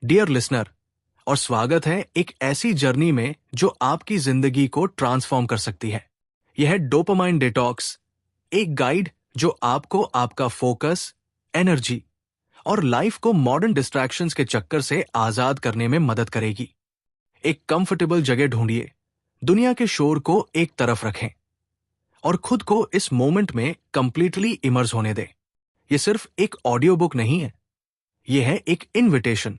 Dear listener, और स्वागत है एक ऐसी जर्नी में जो आपकी जिंदगी को ट्रांसफॉर्म कर सकती है। यह है डोपामाइन डिटॉक्स, एक गाइड जो आपको आपका फोकस, एनर्जी और लाइफ को मॉडर्न डिस्ट्रैक्शंस के चक्कर से आजाद करने में मदद करेगी। एक कंफर्टेबल जगह ढूंढिए, दुनिया के शोर को एक तरफ रखें और खुद को इस मोमेंट में कंप्लीटली इमर्स होने दें। यह सिर्फ एक ऑडियो बुक नहीं है, यह है एक इनविटेशन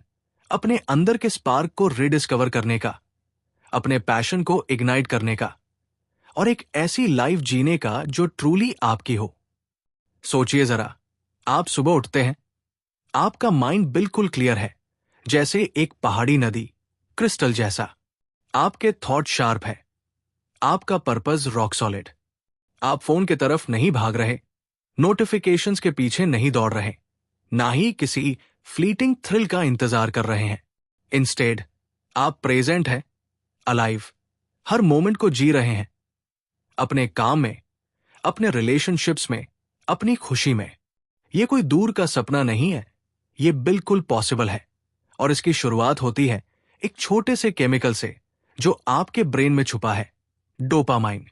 अपने अंदर के स्पार्क को रिडिस्कवर करने का, अपने पैशन को इग्नाइट करने का और एक ऐसी लाइफ जीने का जो ट्रूली आपकी हो। सोचिए जरा, आप सुबह उठते हैं, आपका माइंड बिल्कुल क्लियर है, जैसे एक पहाड़ी नदी, क्रिस्टल जैसा। आपके थॉट शार्प है, आपका पर्पस रॉक सॉलिड। आप फोन की तरफ नहीं भाग रहे, नोटिफिकेशंस के पीछे नहीं दौड़ रहे, ना ही किसी फ्लीटिंग थ्रिल का इंतजार कर रहे हैं। इंस्टेड आप प्रेजेंट हैं, अलाइव, हर मोमेंट को जी रहे हैं, अपने काम में, अपने रिलेशनशिप्स में, अपनी खुशी में। यह कोई दूर का सपना नहीं है, यह बिल्कुल पॉसिबल है। और इसकी शुरुआत होती है एक छोटे से केमिकल से जो आपके ब्रेन में छुपा है, डोपामाइन।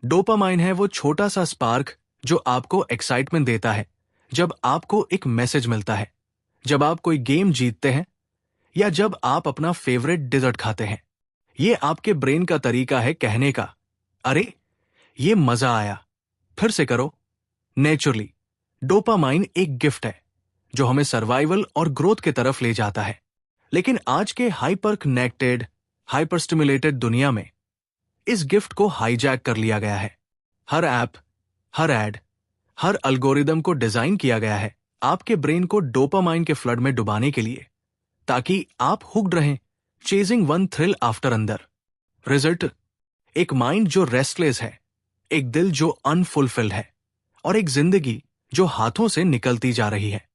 डोपामाइन है वो छोटा सा स्पार्क जो आपको एक्साइटमेंट देता है जब आपको एक मैसेज मिलता है, जब आप कोई गेम जीतते हैं या जब आप अपना फेवरेट डिजर्ट खाते हैं। यह आपके ब्रेन का तरीका है कहने का, अरे ये मजा आया, फिर से करो। नेचुरली डोपामाइन एक गिफ्ट है जो हमें सर्वाइवल और ग्रोथ की तरफ ले जाता है। लेकिन आज के हाइपर कनेक्टेड, हाइपर स्टिमुलेटेड दुनिया में इस गिफ्ट को हाईजैक कर लिया गया है। हर ऐप, हर एड, हर अल्गोरिदम को डिजाइन किया गया है आपके ब्रेन को डोपामाइन के फ्लड में डुबाने के लिए, ताकि आप हुक्ड रहें, चेजिंग वन थ्रिल आफ्टर अंदर। रिजल्ट, एक माइंड जो रेस्टलेस है, एक दिल जो अनफुलफिल्ड है और एक जिंदगी जो हाथों से निकलती जा रही है।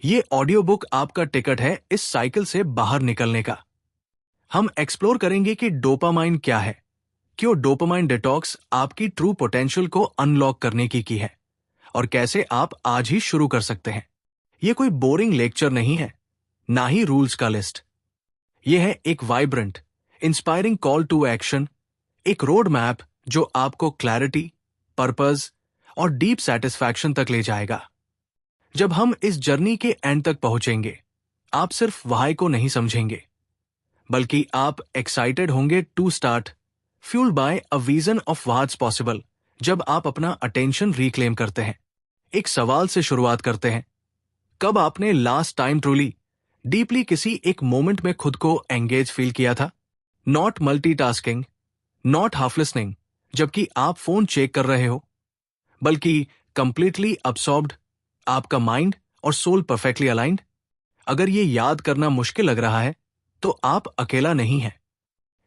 ये ऑडियो बुक आपका टिकट है इस साइकिल से बाहर निकलने का। हम एक्सप्लोर करेंगे कि डोपामाइन क्या है, क्यों डोपामाइन डिटॉक्स आपकी ट्रू पोटेंशियल को अनलॉक करने की है और कैसे आप आज ही शुरू कर सकते हैं। यह कोई बोरिंग लेक्चर नहीं है, ना ही रूल्स का लिस्ट। यह है एक vibrant, inspiring call to action, एक रोड मैप जो आपको क्लैरिटी, पर्पस और डीप सेटिस्फैक्शन तक ले जाएगा। जब हम इस जर्नी के एंड तक पहुंचेंगे, आप सिर्फ व्हाई को नहीं समझेंगे, बल्कि आप एक्साइटेड होंगे to start, fuelled by a vision of what's possible. जब आप अपना अटेंशन रिक्लेम करते हैं, एक सवाल से शुरुआत करते हैं, कब आपने लास्ट टाइम ट्रूली, डीपली किसी एक मोमेंट में खुद को एंगेज फील किया था? Not multitasking, not half listening जबकि आप फोन चेक कर रहे हो, बल्कि कंप्लीटली अब्सॉर्ब्ड, आपका माइंड और सोल परफेक्टली अलाइंड। अगर ये याद करना मुश्किल लग रहा है तो आप अकेला नहीं हैं।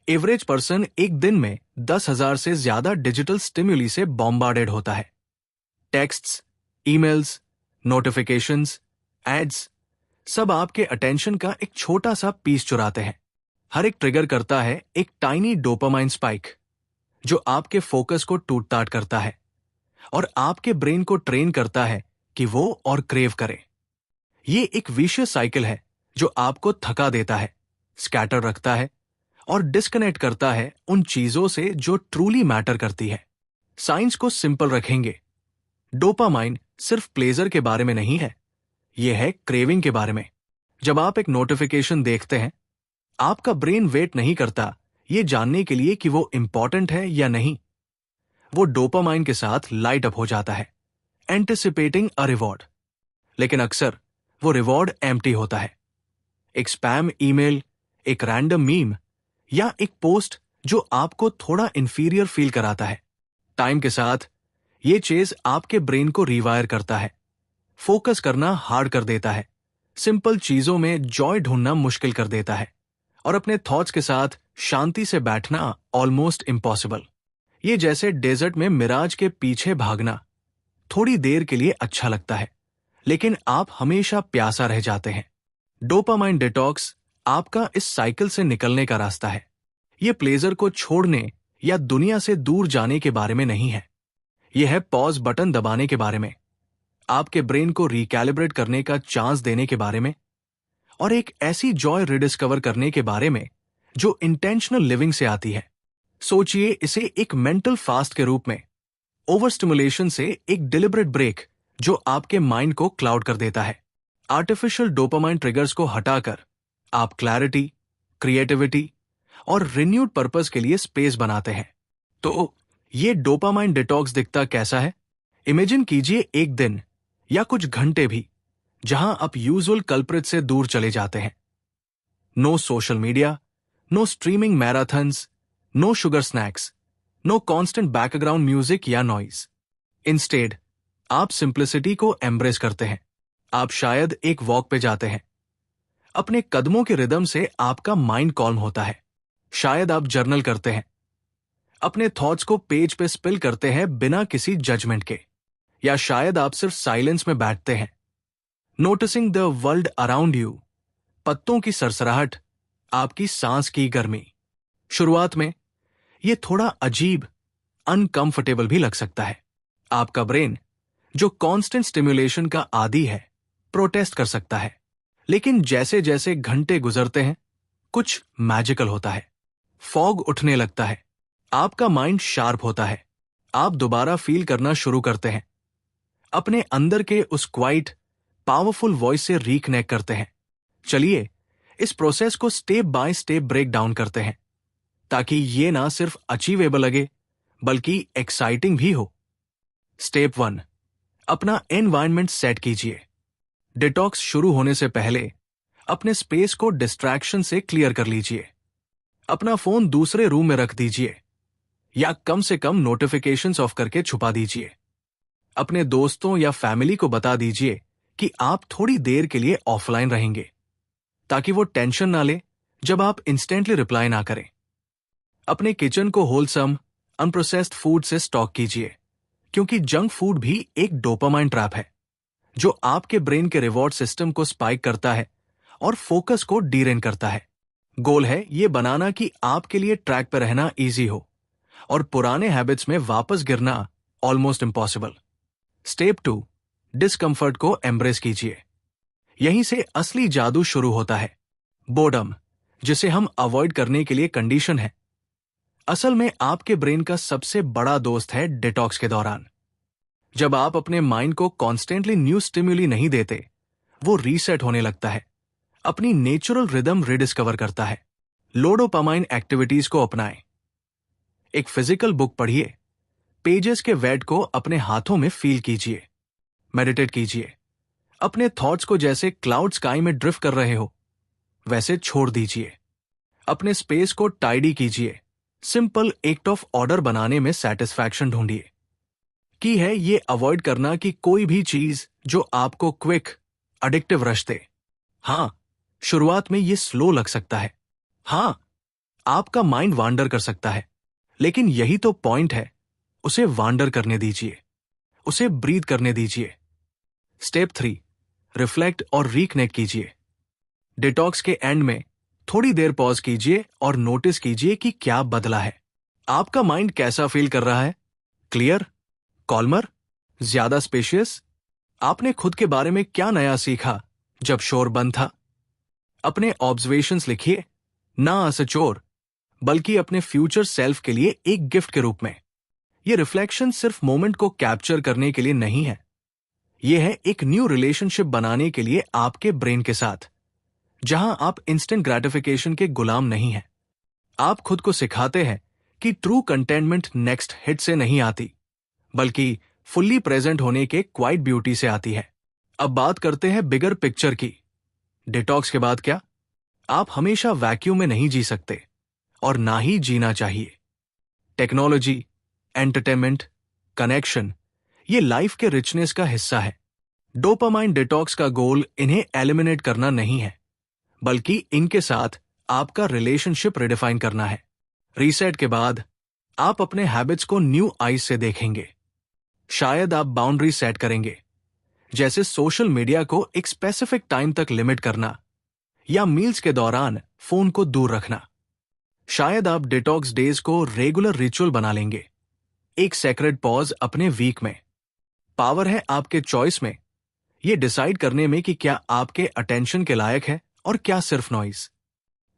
एवरेज पर्सन एक दिन में 10,000 से ज्यादा डिजिटल स्टिम्युली से बॉम्बार्डेड होता है। टेक्स्ट्स, ईमेल्स, नोटिफिकेशंस, एड्स, सब आपके अटेंशन का एक छोटा सा पीस चुराते हैं। हर एक ट्रिगर करता है एक टाइनी डोपामाइन स्पाइक जो आपके फोकस को टूट टाट करता है और आपके ब्रेन को ट्रेन करता है कि वो और क्रेव करे। ये एक विशियस साइकिल है जो आपको थका देता है, स्कैटर रखता है और डिस्कनेक्ट करता है उन चीजों से जो ट्रूली मैटर करती है। साइंस को सिंपल रखेंगे, डोपामाइन सिर्फ प्लेजर के बारे में नहीं है, यह है क्रेविंग के बारे में। जब आप एक नोटिफिकेशन देखते हैं, आपका ब्रेन वेट नहीं करता यह जानने के लिए कि वो इंपॉर्टेंट है या नहीं। वो डोपामाइन के साथ लाइट अप हो जाता है, एंटिसिपेटिंग अ रिवॉर्ड। लेकिन अक्सर वो रिवॉर्ड एम्प्टी होता है। एक स्पैम ईमेल, एक रैंडम मीम या एक पोस्ट जो आपको थोड़ा इंफीरियर फील कराता है। टाइम के साथ ये चेज आपके ब्रेन को रिवायर करता है, फोकस करना हार्ड कर देता है, सिंपल चीजों में जॉय ढूंढना मुश्किल कर देता है और अपने थॉट्स के साथ शांति से बैठना ऑलमोस्ट इम्पॉसिबल। ये जैसे डेजर्ट में मिराज के पीछे भागना। थोड़ी देर के लिए अच्छा लगता है, लेकिन आप हमेशा प्यासा रह जाते हैं। डोपामाइन डिटॉक्स आपका इस साइकिल से निकलने का रास्ता है। यह प्लेजर को छोड़ने या दुनिया से दूर जाने के बारे में नहीं है, यह है पॉज बटन दबाने के बारे में, आपके ब्रेन को रिकैलिब्रेट करने का चांस देने के बारे में और एक ऐसी जॉय रिडिस्कवर करने के बारे में जो इंटेंशनल लिविंग से आती है। सोचिए इसे एक मेंटल फास्ट के रूप में, ओवर स्टिमुलेशन से एक डिलिबरेट ब्रेक जो आपके माइंड को क्लाउड कर देता है। आर्टिफिशियल डोपामाइन ट्रिगर्स को हटाकर आप क्लैरिटी, क्रिएटिविटी और रिन्यूड पर्पस के लिए स्पेस बनाते हैं। तो ये डोपामाइन डिटॉक्स दिखता कैसा है? इमेजिन कीजिए एक दिन या कुछ घंटे भी जहां आप यूजुअल कल्प्रिट से दूर चले जाते हैं। No social media, no streaming marathons, no sugar snacks, no constant background music या नॉइज। इंस्टेड आप सिंप्लिसिटी को एम्ब्रेस करते हैं। आप शायद एक वॉक पे जाते हैं। अपने कदमों के रिदम से आपका माइंड कॉल्म होता है। शायद आप जर्नल करते हैं, अपने थॉट्स को पेज पे स्पिल करते हैं बिना किसी जजमेंट के, या शायद आप सिर्फ साइलेंस में बैठते हैं, noticing the world around you, पत्तों की सरसराहट, आपकी सांस की गर्मी। शुरुआत में यह थोड़ा अजीब, अनकंफर्टेबल भी लग सकता है। आपका ब्रेन जो कांस्टेंट स्टिम्युलेशन का आदी है प्रोटेस्ट कर सकता है, लेकिन जैसे जैसे घंटे गुजरते हैं कुछ मैजिकल होता है। फॉग उठने लगता है, आपका माइंड शार्प होता है, आप दोबारा फील करना शुरू करते हैं, अपने अंदर के उस क्वाइट पावरफुल वॉइस से रिकनेक्ट करते हैं। चलिए इस प्रोसेस को step by step break down करते हैं, ताकि ये ना सिर्फ अचीवेबल लगे बल्कि एक्साइटिंग भी हो। स्टेप 1, अपना एनवायरनमेंट सेट कीजिए। डिटॉक्स शुरू होने से पहले अपने स्पेस को डिस्ट्रैक्शन से क्लियर कर लीजिए। अपना फोन दूसरे रूम में रख दीजिए, या कम से कम नोटिफिकेशंस ऑफ करके छुपा दीजिए। अपने दोस्तों या फैमिली को बता दीजिए कि आप थोड़ी देर के लिए ऑफलाइन रहेंगे, ताकि वो टेंशन ना ले जब आप इंस्टेंटली रिप्लाई ना करें। अपने किचन को होलसम, अनप्रोसेस्ड फूड से स्टॉक कीजिए, क्योंकि जंक फूड भी एक डोपामाइन ट्रैप है जो आपके ब्रेन के रिवॉर्ड सिस्टम को स्पाइक करता है और फोकस को डीरेन करता है। गोल है ये बनाना कि आपके लिए ट्रैक पर रहना इजी हो और पुराने हैबिट्स में वापस गिरना ऑलमोस्ट इम्पॉसिबल। स्टेप 2, डिस्कंफर्ट को एम्ब्रेस कीजिए। यहीं से असली जादू शुरू होता है। बोर्डम, जिसे हम अवॉइड करने के लिए कंडीशन है, असल में आपके ब्रेन का सबसे बड़ा दोस्त है डिटॉक्स के दौरान। जब आप अपने माइंड को कॉन्स्टेंटली न्यू स्टिम्युली नहीं देते, वो रीसेट होने लगता है, अपनी नेचुरल रिदम रिडिस्कवर करता है। लो डोपामाइन एक्टिविटीज को अपनाएं। एक फिजिकल बुक पढ़िए, पेजेस के वेट को अपने हाथों में फील कीजिए, मेडिटेट कीजिए। अपने थॉट्स को जैसे क्लाउड स्काई में ड्रिफ्ट कर रहे हो वैसे छोड़ दीजिए। अपने स्पेस को टाइडी कीजिए। सिंपल एक्ट ऑफ ऑर्डर बनाने में सेटिस्फैक्शन ढूंढिए। की है ये अवॉइड करना कि कोई भी चीज जो आपको क्विक, एडिक्टिव रश दे। हां, शुरुआत में ये स्लो लग सकता है। हां, आपका माइंड वांडर कर सकता है, लेकिन यही तो पॉइंट है। उसे वांडर करने दीजिए, उसे ब्रीथ करने दीजिए। स्टेप 3, रिफ्लेक्ट और रिकनेक्ट कीजिए। डिटॉक्स के एंड में थोड़ी देर पॉज कीजिए और नोटिस कीजिए कि क्या बदला है। आपका माइंड कैसा फील कर रहा है? क्लियर, कॉल्मर, ज्यादा स्पेशियस? आपने खुद के बारे में क्या नया सीखा जब शोर बंद था? अपने ऑब्जर्वेशंस लिखिए, ना एज अ चोर, बल्कि अपने फ्यूचर सेल्फ के लिए एक गिफ्ट के रूप में। ये रिफ्लेक्शन सिर्फ मोमेंट को कैप्चर करने के लिए नहीं है, यह है एक न्यू रिलेशनशिप बनाने के लिए आपके ब्रेन के साथ, जहां आप इंस्टेंट ग्रेटिफिकेशन के गुलाम नहीं हैं। आप खुद को सिखाते हैं कि ट्रू कंटेनमेंट नेक्स्ट हिट से नहीं आती, बल्कि फुल्ली प्रेजेंट होने के क्वाइट ब्यूटी से आती है। अब बात करते हैं बिगर पिक्चर की। डिटॉक्स के बाद क्या? आप हमेशा वैक्यूम में नहीं जी सकते, और ना ही जीना चाहिए। टेक्नोलॉजी, एंटरटेनमेंट, कनेक्शन, ये लाइफ के रिचनेस का हिस्सा है। डोपामाइन डिटॉक्स का गोल इन्हें एलिमिनेट करना नहीं है, बल्कि इनके साथ आपका रिलेशनशिप रिडिफाइन करना है। रीसेट के बाद आप अपने हैबिट्स को न्यू आईज से देखेंगे। शायद आप बाउंड्री सेट करेंगे, जैसे सोशल मीडिया को एक स्पेसिफिक टाइम तक लिमिट करना या मील्स के दौरान फोन को दूर रखना। शायद आप डिटॉक्स डेज को रेगुलर रिचुअल बना लेंगे, एक सेक्रेड पॉज अपने वीक में। पावर है आपके चॉइस में, ये डिसाइड करने में कि क्या आपके अटेंशन के लायक है और क्या सिर्फ नॉइज।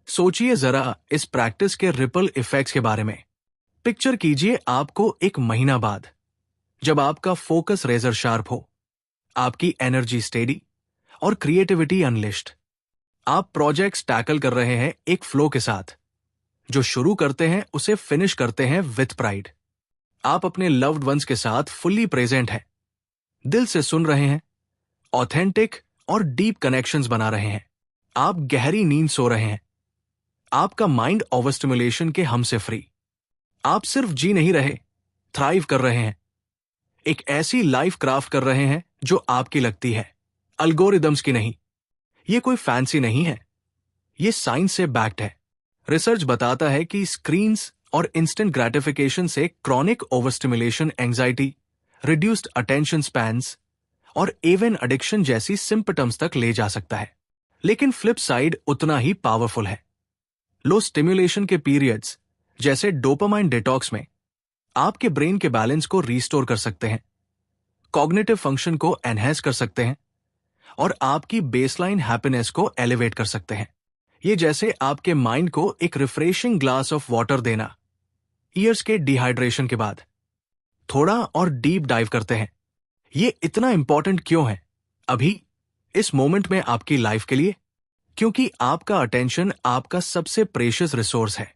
सोचिए जरा इस प्रैक्टिस के रिपल इफेक्ट्स के बारे में। पिक्चर कीजिए आपको एक महीना बाद, जब आपका फोकस रेजर शार्प हो, आपकी एनर्जी स्टेडी और क्रिएटिविटी अनलिश्ड। आप प्रोजेक्ट्स टैकल कर रहे हैं एक फ्लो के साथ, जो शुरू करते हैं उसे फिनिश करते हैं विथ प्राइड। आप अपने लव्ड वंस के साथ फुल्ली प्रेजेंट हैं, दिल से सुन रहे हैं, ऑथेंटिक और डीप कनेक्शंस बना रहे हैं। आप गहरी नींद सो रहे हैं, आपका माइंड ओवरस्टिमुलेशन के हमसे फ्री। आप सिर्फ जी नहीं रहे, थ्राइव कर रहे हैं। एक ऐसी लाइफ क्राफ्ट कर रहे हैं जो आपकी लगती है, अल्गोरिदम्स की नहीं। ये कोई फैंसी नहीं है, ये साइंस से बैक्ड है। रिसर्च बताता है कि स्क्रीन्स और इंस्टेंट ग्रेटिफिकेशन से chronic overstimulation, anxiety, reduced attention spans और इवन एडिक्शन जैसी सिम्पटम्स तक ले जा सकता है। लेकिन फ्लिप साइड उतना ही पावरफुल है। लो स्टिमुलेशन के पीरियड्स जैसे डोपामाइन डिटॉक्स में आपके ब्रेन के बैलेंस को रीस्टोर कर सकते हैं, कॉग्निटिव फंक्शन को एनहेंस कर सकते हैं और आपकी बेसलाइन हैप्पीनेस को एलिवेट कर सकते हैं। ये जैसे आपके माइंड को एक रिफ्रेशिंग ग्लास ऑफ वाटर देना। ईयर्स के डिहाइड्रेशन के बाद थोड़ा और डीप डाइव करते हैं। ये इतना इंपॉर्टेंट क्यों है अभी इस मोमेंट में आपकी लाइफ के लिए? क्योंकि आपका अटेंशन आपका सबसे प्रेशियस रिसोर्स है।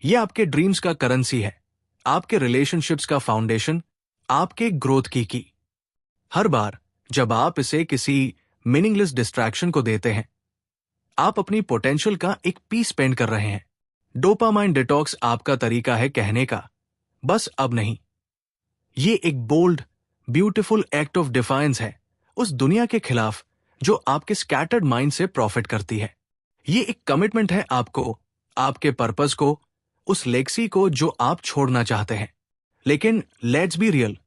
ये आपके ड्रीम्स का करेंसी है, आपके रिलेशनशिप्स का फाउंडेशन, आपके ग्रोथ की। हर बार जब आप इसे किसी मीनिंगलेस डिस्ट्रैक्शन को देते हैं, आप अपनी पोटेंशियल का एक पीस स्पेंड कर रहे हैं। डोपामाइन डिटॉक्स आपका तरीका है कहने का, बस अब नहीं। ये एक bold, beautiful act of defiance है उस दुनिया के खिलाफ जो आपके स्कैटर्ड माइंड से प्रॉफिट करती है। ये एक कमिटमेंट है आपको, आपके पर्पस को, उस लेगसी को जो आप छोड़ना चाहते हैं। लेकिन लेट्स बी रियल,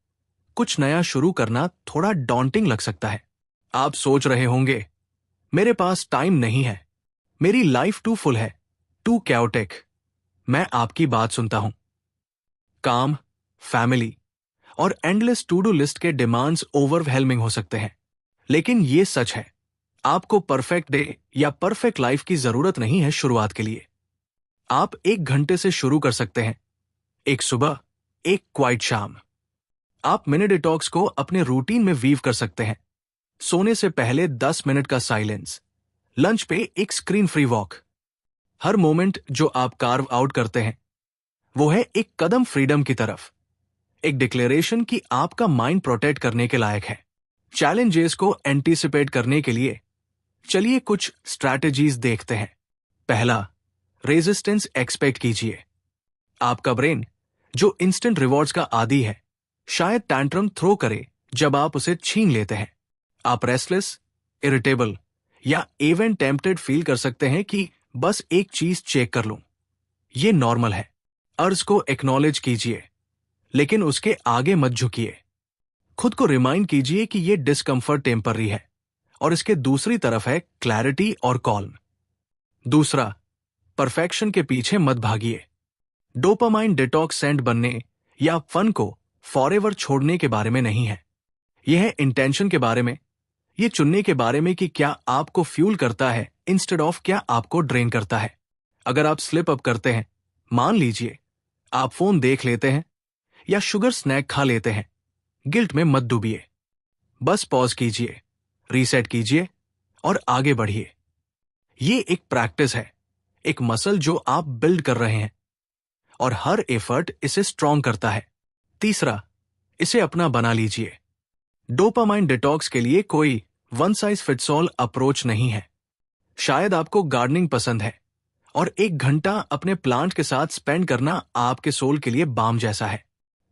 कुछ नया शुरू करना थोड़ा डॉन्टिंग लग सकता है। आप सोच रहे होंगे, मेरे पास टाइम नहीं है, मेरी लाइफ टू फुल है, टू कैओटिक। मैं आपकी बात सुनता हूं। काम, फैमिली और एंडलेस टू डू लिस्ट के डिमांड्स ओवरवेलमिंग हो सकते हैं। लेकिन ये सच है, आपको परफेक्ट डे या परफेक्ट लाइफ की जरूरत नहीं है शुरुआत के लिए। आप 1 घंटे से शुरू कर सकते हैं, एक सुबह, एक क्वाइट शाम। आप मिनी डिटॉक्स को अपने रूटीन में वीव कर सकते हैं। सोने से पहले 10 मिनट का साइलेंस, लंच पे एक स्क्रीन फ्री वॉक। हर मोमेंट जो आप कार्व आउट करते हैं वो है एक कदम फ्रीडम की तरफ, एक डिक्लेरेशन कि आपका माइंड प्रोटेक्ट करने के लायक है। चैलेंजेस को एंटीसिपेट करने के लिए चलिए कुछ स्ट्रैटेजीज देखते हैं। पहला, रेजिस्टेंस एक्सपेक्ट कीजिए। आपका ब्रेन जो इंस्टेंट रिवॉर्ड्स का आदी है, शायद टैंट्रम थ्रो करे जब आप उसे छीन लेते हैं। आप रेस्टलेस, इरिटेबल या इवन टेम्प्टेड फील कर सकते हैं कि बस एक चीज चेक कर लूं। ये नॉर्मल है। अर्ज को एक्नॉलेज कीजिए, लेकिन उसके आगे मत झुकिए। खुद को रिमाइंड कीजिए कि ये डिस्कंफर्ट टेम्पररी है और इसके दूसरी तरफ है क्लैरिटी और कॉल्म। दूसरा, परफेक्शन के पीछे मत भागिए। डोपामाइन डिटॉक्स सेंट बनने या फन को फॉरएवर छोड़ने के बारे में नहीं है। यह है इंटेंशन के बारे में, ये चुनने के बारे में कि क्या आपको फ्यूल करता है इंस्टेड ऑफ क्या आपको ड्रेन करता है। अगर आप स्लिप अप करते हैं, मान लीजिए आप फोन देख लेते हैं या शुगर स्नैक खा लेते हैं, गिल्ट में मत डूबिए। बस पॉज कीजिए, रीसेट कीजिए और आगे बढ़िए। ये एक प्रैक्टिस है, एक मसल जो आप बिल्ड कर रहे हैं और हर एफर्ट इसे स्ट्रॉन्ग करता है। तीसरा, इसे अपना बना लीजिए। डोपामाइन डिटॉक्स के लिए कोई one size fits all approach नहीं है। शायद आपको गार्डनिंग पसंद है और 1 घंटा अपने प्लांट के साथ स्पेंड करना आपके सोल के लिए बाम जैसा है।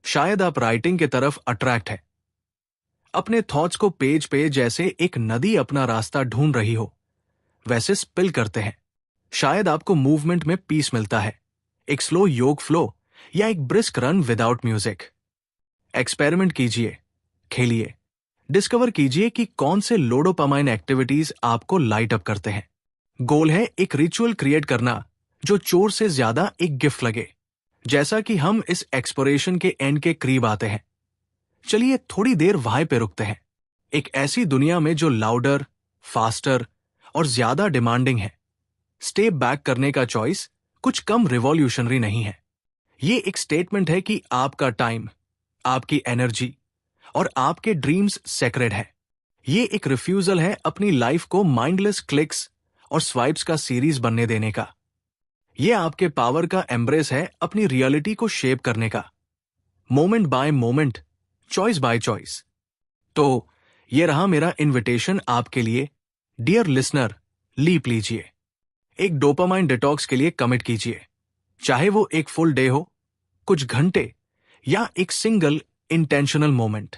शायद आप राइटिंग के तरफ अट्रैक्ट है, अपने थॉट्स को पेज पे जैसे एक नदी अपना रास्ता ढूंढ रही हो वैसे स्पिल करते हैं। शायद आपको मूवमेंट में पीस मिलता है, एक स्लो योग फ्लो या एक brisk run without music. Experiment कीजिए, खेलिए, डिस्कवर कीजिए कि कौन से डोपामाइन एक्टिविटीज आपको लाइट अप करते हैं। गोल है एक रिचुअल क्रिएट करना जो चोर से ज्यादा एक गिफ्ट लगे। जैसा कि हम इस एक्सप्लोरेशन के एंड के करीब आते हैं, चलिए थोड़ी देर वहां पे रुकते हैं। एक ऐसी दुनिया में जो लाउडर, फास्टर और ज्यादा डिमांडिंग है। स्टेप बैक करने का चॉइस कुछ कम रिवॉल्यूशनरी नहीं है। ये एक स्टेटमेंट है कि आपका टाइम, आपकी एनर्जी और आपके ड्रीम्स सेक्रेड है। ये एक रिफ्यूजल है अपनी लाइफ को माइंडलेस क्लिक्स और स्वाइप्स का सीरीज बनने देने का। ये आपके पावर का एम्ब्रेस है अपनी रियलिटी को शेप करने का, moment bye moment, choice by choice. तो ये रहा मेरा इनविटेशन आपके लिए। डियर लिसनर, लीप लीजिए। एक डोपामाइन डिटॉक्स के लिए कमिट कीजिए, चाहे वो एक फुल डे हो, कुछ घंटे या एक सिंगल इंटेंशनल मोमेंट।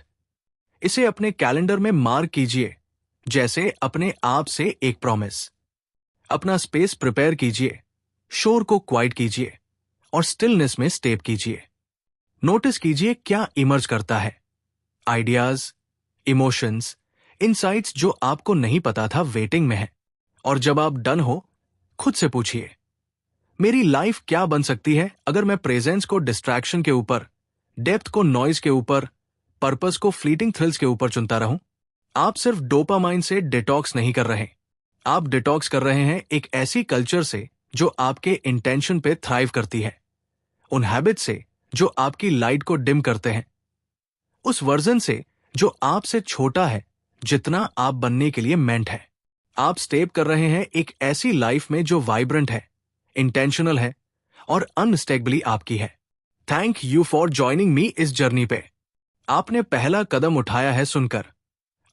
इसे अपने कैलेंडर में मार्क कीजिए, जैसे अपने आप से एक प्रॉमिस। अपना स्पेस प्रिपेयर कीजिए, शोर को क्वाइट कीजिए और स्टिलनेस में स्टेप कीजिए। नोटिस कीजिए क्या इमर्ज करता है। आइडियाज, इमोशंस, इनसाइट्स जो आपको नहीं पता था वेटिंग में है। और जब आप डन हो, खुद से पूछिए, मेरी लाइफ क्या बन सकती है अगर मैं प्रेजेंस को डिस्ट्रैक्शन के ऊपर, डेप्थ को नॉइज के ऊपर, पर्पस को फ्लीटिंग थ्रिल्स के ऊपर चुनता रहूं। आप सिर्फ डोपामाइन से डिटॉक्स नहीं कर रहे, आप डिटॉक्स कर रहे हैं एक ऐसी कल्चर से जो आपके इंटेंशन पे थ्राइव करती है, उन हैबिट से जो आपकी लाइट को डिम करते हैं, उस वर्जन से जो आपसे छोटा है जितना आप बनने के लिए मेंट है। आप स्टेप कर रहे हैं एक ऐसी लाइफ में जो वाइब्रेंट है, इंटेंशनल है और अनस्टेबली आपकी है। Thank you for joining me इस जर्नी पे। आपने पहला कदम उठाया है सुनकर,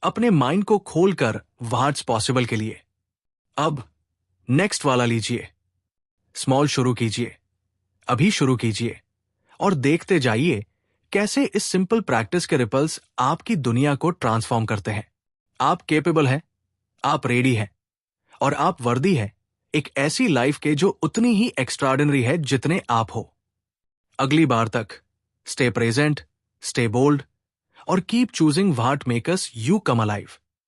अपने माइंड को खोलकर व्हाट्स पॉसिबल के लिए। अब नेक्स्ट वाला लीजिए। स्मॉल शुरू कीजिए, अभी शुरू कीजिए और देखते जाइए कैसे इस सिंपल प्रैक्टिस के रिपल्स आपकी दुनिया को ट्रांसफॉर्म करते हैं। आप केपेबल हैं, आप रेडी हैं और आप वर्दी हैं एक ऐसी लाइफ के जो उतनी ही एक्स्ट्राऑर्डिनरी है जितने आप हो। अगली बार तक स्टे प्रेजेंट, स्टे बोल्ड और keep choosing what make us you come alive.